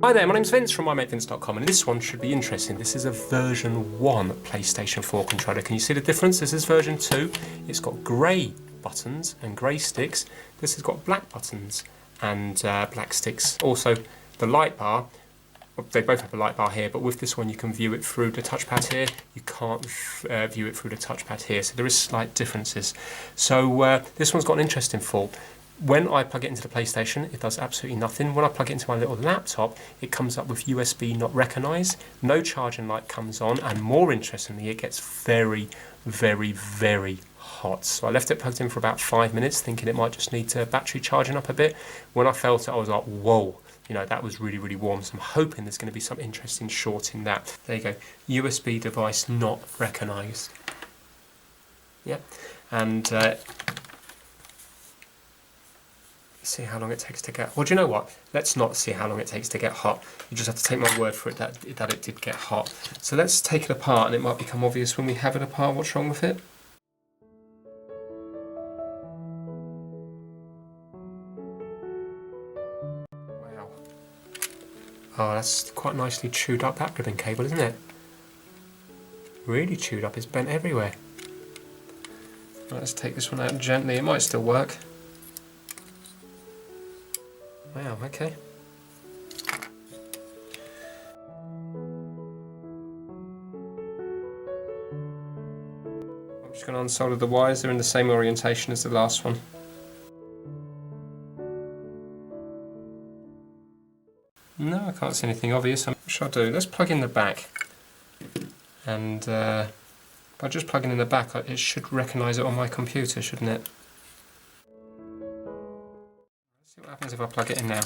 Hi there, my name's Vince from mymatevince.com, and this one should be interesting. This is a version 1 PlayStation 4 controller. Can you see the difference? This is version 2. It's got grey buttons and grey sticks. This has got black buttons and black sticks. Also, the light bar, they both have a light bar here, but with this one you can view it through the touchpad here. You can't view it through the touchpad here, so there is slight differences. So this one's got an interesting fault. When I plug it into the PlayStation, it does absolutely nothing. When I plug it into my little laptop, it comes up with USB not recognised, no charging light comes on, and more interestingly, it gets very, very, very hot. So I left it plugged in for about 5 minutes, thinking it might just need battery charging up a bit. When I felt it, I was like, whoa, you know, that was really, really warm. So I'm hoping there's going to be some interesting short in that. There you go, USB device not recognised. Yeah, and see how long it takes to get. Well, do you know what? Let's not see how long it takes to get hot. You just have to take my word for it that it did get hot. So let's take it apart, and it might become obvious when we have it apart what's wrong with it. Wow. Oh, that's quite nicely chewed up, that ribbon cable, isn't it? Really chewed up. It's bent everywhere. Right, let's take this one out gently. It might still work. Wow, okay. I'm just going to unsolder the wires. They're in the same orientation as the last one. No, I can't see anything obvious. What shall I do? Let's plug in the back. And by just plugging in the back, it should recognise it on my computer, shouldn't it? What happens if I plug it in now?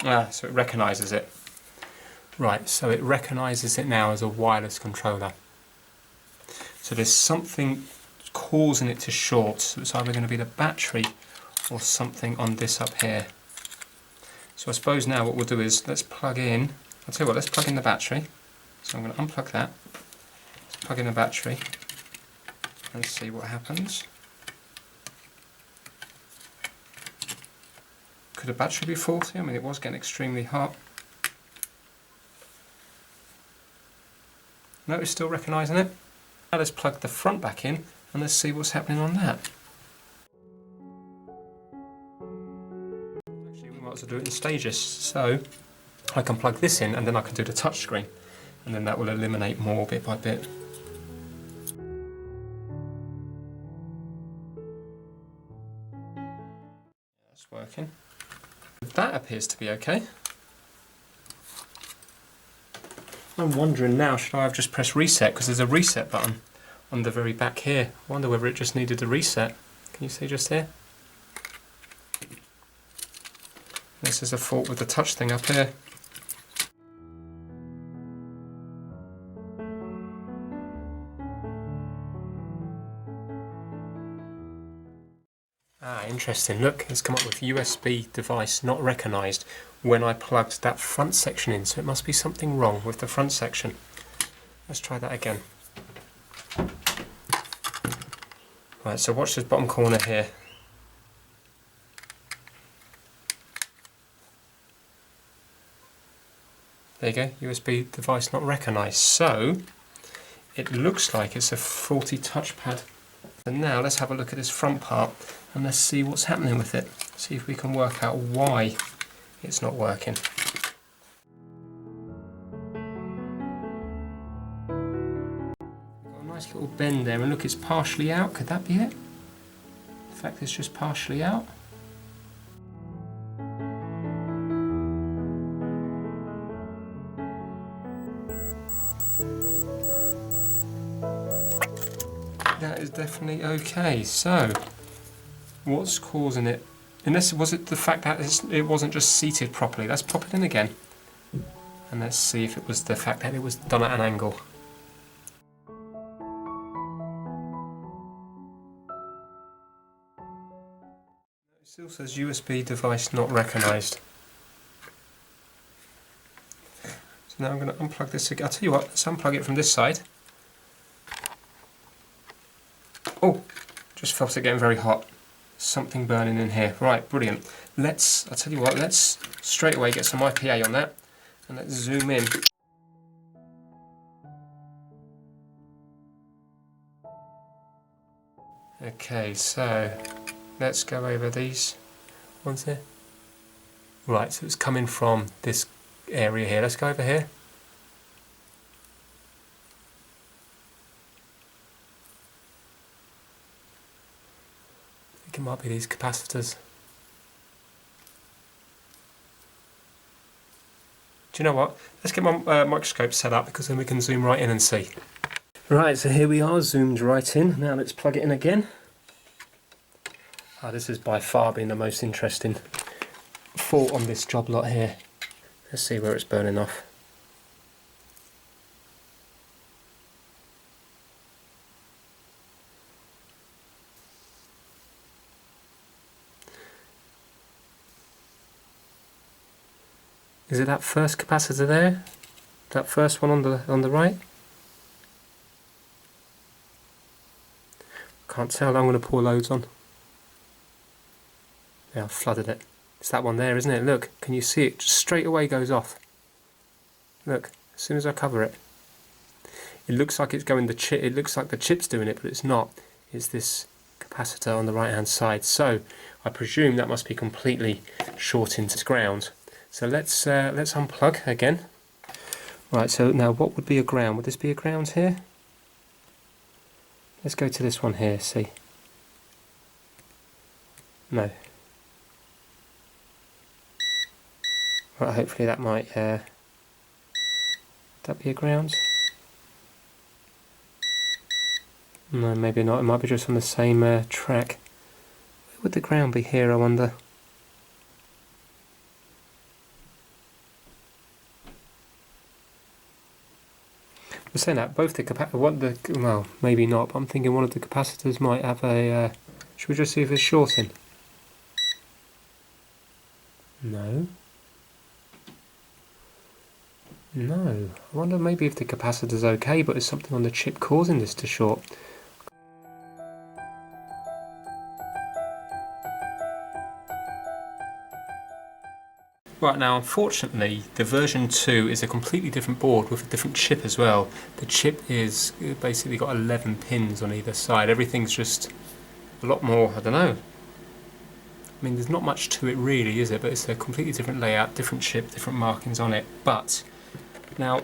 Ah, so it recognises it. Right, so it recognises it now as a wireless controller. So there's something causing it to short, so it's either going to be the battery or something on this up here. So I suppose now what we'll do is, let's plug in, I'll tell you what, let's plug in the battery. So I'm going to unplug that, let's plug in the battery, and see what happens. Could the battery be faulty? I mean, it was getting extremely hot. No, it's still recognising it. Now let's plug the front back in and let's see what's happening on that. Actually, we might as well do it in stages. So I can plug this in and then I can do the touch screen, and then that will eliminate more bit by bit. That's working. That appears to be okay. I'm wondering now, should I have just pressed reset, because there's a reset button on the very back here. I wonder whether it just needed a reset. Can you see just here? This is a fault with the touch thing up here. Ah, interesting. Look, it's come up with USB device not recognised when I plugged that front section in, so it must be something wrong with the front section. Let's try that again. Right, so watch this bottom corner here. There you go, USB device not recognised. So, it looks like it's a faulty touchpad. And now let's have a look at this front part and let's see what's happening with it. See if we can work out why it's not working. Got a nice little bend there, and look, it's partially out. Could that be it? In fact, it's just partially out. That is definitely okay. So, what's causing it? Unless, was it the fact that it wasn't just seated properly? Let's pop it in again. And let's see if it was the fact that it was done at an angle. It still says USB device not recognised. So now I'm going to unplug this again. I'll tell you what, let's unplug it from this side. Oh, just felt it getting very hot. something burning in here. Right, brilliant. I'll tell you what, let's straight away get some IPA on that, and let's zoom in. Okay, so let's go over these ones here. Right, so it's coming from this area here. Let's go over here. I think it might be these capacitors. Do you know what? Let's get my microscope set up, because then we can zoom right in and see. Right, so here we are, zoomed right in. Now let's plug it in again. This has by far been the most interesting fault on this job lot here. Let's see where it's burning off. Is it that first capacitor there? That first one on the right? Can't tell. I'm going to pour loads on. Yeah, I've flooded it. It's that one there, isn't it? Look, can you see it? Just straight away goes off. Look, as soon as I cover it. It looks like it's going the chip. It looks like the chip's doing it, but it's not. It's this capacitor on the right-hand side. So I presume that must be completely short into ground. So let's unplug again. Right. So now, what would be a ground? Would this be a ground here? Let's go to this one here. See. No. Right, hopefully that might that be a ground? No, maybe not. It might be just on the same track. Where would the ground be here, I wonder? We're saying that both the well, maybe not, but I'm thinking one of the capacitors might have a should we just see if it's shorting? No. No. I wonder maybe if the capacitor's okay, but there's something on the chip causing this to short. Right, now unfortunately the version 2 is a completely different board with a different chip as well. The chip is basically got 11 pins on either side. Everything's just a lot more, I don't know. I mean, there's not much to it really, is it? But it's a completely different layout, different chip, different markings on it. But now,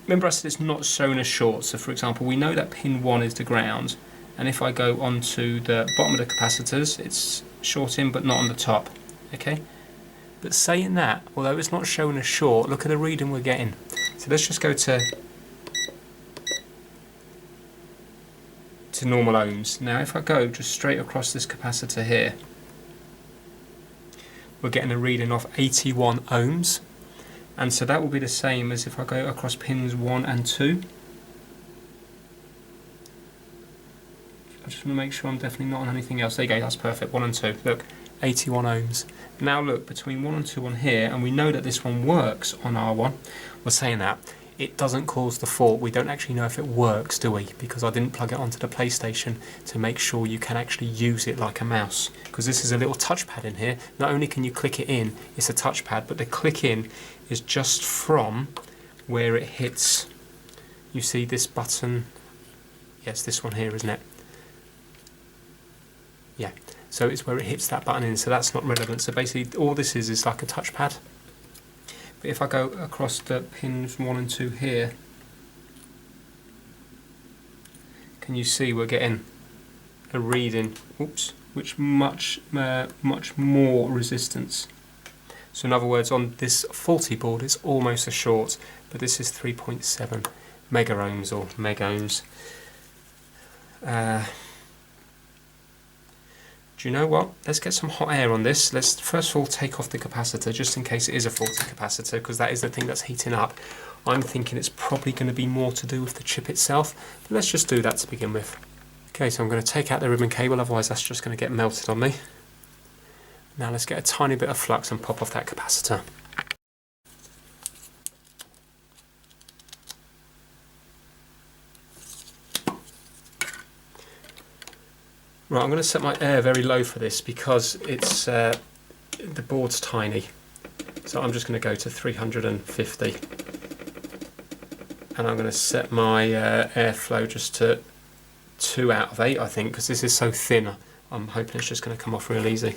remember I said it's not shown as short. So for example, we know that pin 1 is the ground, and if I go onto the bottom of the capacitors, it's shorting but not on the top. Okay, but saying that, although it's not shown as short, look at the reading we're getting. So let's just go to normal ohms. Now if I go just straight across this capacitor here, we're getting a reading of 81 ohms, and so that will be the same as if I go across pins 1 and 2. I just want to make sure I'm definitely not on anything else. There you go, that's perfect, 1 and 2. Look, 81 ohms. Now look, between 1 and 2 on here, and we know that this one works on R1, we're saying that it doesn't cause the fault. We don't actually know if it works, do we? Because I didn't plug it onto the PlayStation to make sure you can actually use it like a mouse. Because this is a little touchpad in here. Not only can you click it in, it's a touchpad, but the click in is just from where it hits. You see this button? Yes, this one here, isn't it? Yeah. So it's where it hits that button in, so that's not relevant. So basically all this is like a touchpad. But if I go across the pins 1 and 2 here, can you see we're getting a reading, oops, which much more resistance. So in other words, on this faulty board it's almost a short, but this is 3.7 mega ohms or mega ohms. Do you know what? Let's get some hot air on this. Let's first of all take off the capacitor, just in case it is a faulty capacitor, because that is the thing that's heating up. I'm thinking it's probably going to be more to do with the chip itself, but let's just do that to begin with. Okay, so I'm going to take out the ribbon cable, otherwise that's just going to get melted on me. Now let's get a tiny bit of flux and pop off that capacitor. Right, I'm going to set my air very low for this because it's the board's tiny. So I'm just going to go to 350. And I'm going to set my airflow just to 2 out of 8, I think, because this is so thin. I'm hoping it's just going to come off real easy.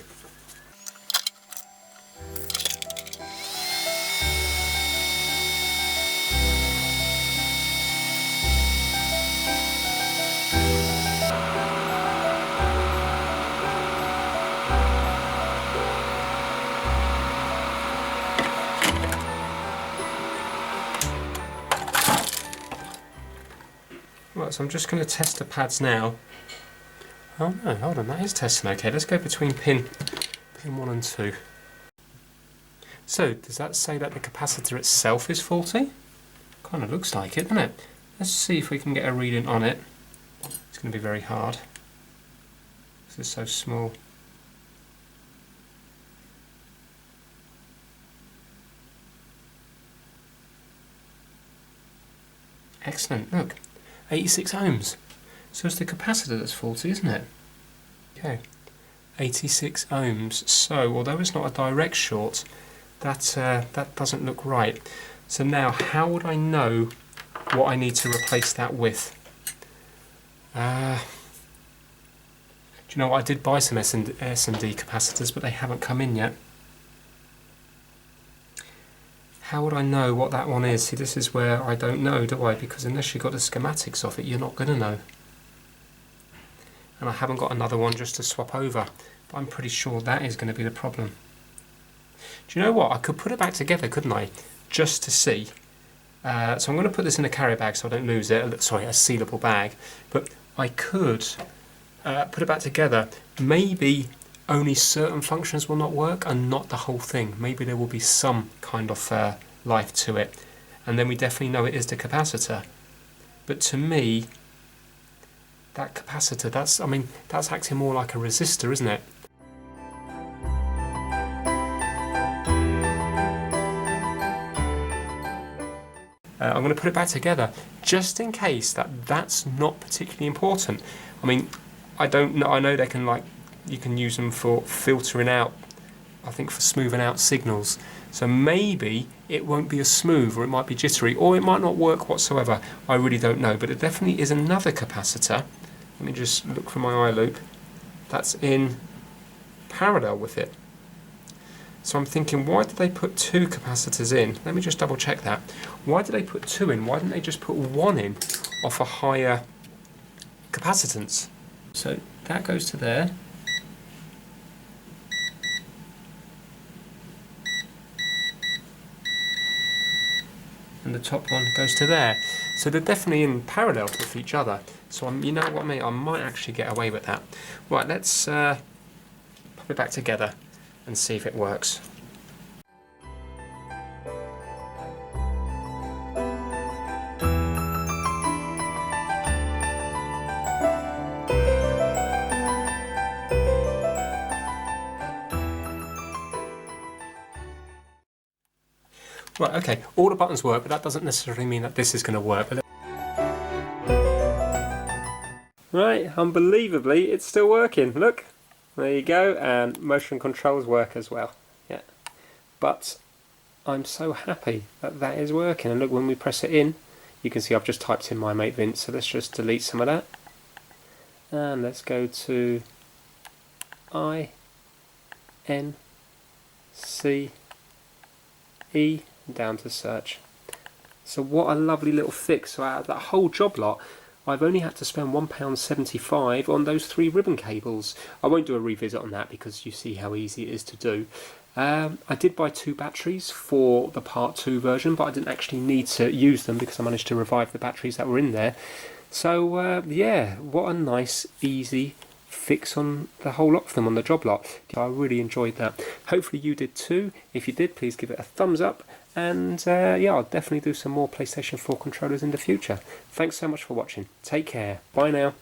Right, so I'm just going to test the pads now. Oh no, hold on, that is testing okay. Let's go between pin 1 and 2. So, does that say that the capacitor itself is faulty? Kind of looks like it, doesn't it? Let's see if we can get a reading on it. It's going to be very hard. This is so small. Excellent, look. 86 ohms. So it's the capacitor that's faulty, isn't it? Okay. 86 ohms. So, although it's not a direct short, that doesn't look right. So now, how would I know what I need to replace that with? Do you know what? I did buy some S&D capacitors, but they haven't come in yet. How would I know what that one is? See, this is where I don't know, do I? Because unless you've got the schematics of it, you're not going to know. And I haven't got another one just to swap over. But I'm pretty sure that is going to be the problem. Do you know what? I could put it back together, couldn't I? Just to see. So I'm going to put this in a carrier bag so I don't lose it. Sorry, a sealable bag. But I could put it back together. Maybe only certain functions will not work and not the whole thing. Maybe there will be some kind of life to it. And then we definitely know it is the capacitor. But to me, that capacitor, that's acting more like a resistor, isn't it? I'm going to put it back together just in case that's not particularly important. I mean, I don't know. I know they can you can use them for filtering out, I think for smoothing out signals. So maybe it won't be as smooth, or it might be jittery, or it might not work whatsoever. I really don't know, but it definitely is another capacitor. Let me just look for my eye loop. That's in parallel with it. So I'm thinking, why did they put 2 capacitors in? Let me just double check that. Why did they put 2 in? Why didn't they just put 1 in off a higher capacitance? So that goes to there. And the top one goes to there. So they're definitely in parallel with each other. So you know what I mean? I might actually get away with that. Right, let's pop it back together and see if it works. Right, okay, all the buttons work, but that doesn't necessarily mean that this is going to work. Right, unbelievably, it's still working. Look, there you go, and motion controls work as well. Yeah, but I'm so happy that that is working. And look, when we press it in, you can see I've just typed in my mate Vince. So let's just delete some of that, and let's go to INCE down to search. So what a lovely little fix. So out of that whole job lot, I've only had to spend £1.75 on those 3 ribbon cables. I won't do a revisit on that because you see how easy it is to do. I did buy 2 batteries for the part 2 version, but I didn't actually need to use them because I managed to revive the batteries that were in there. So yeah, what a nice, easy fix on the whole lot of them on the job lot. I really enjoyed that. Hopefully you did too. If you did, please give it a thumbs up. And yeah, I'll definitely do some more PlayStation 4 controllers in the future. Thanks so much for watching. Take care. Bye now.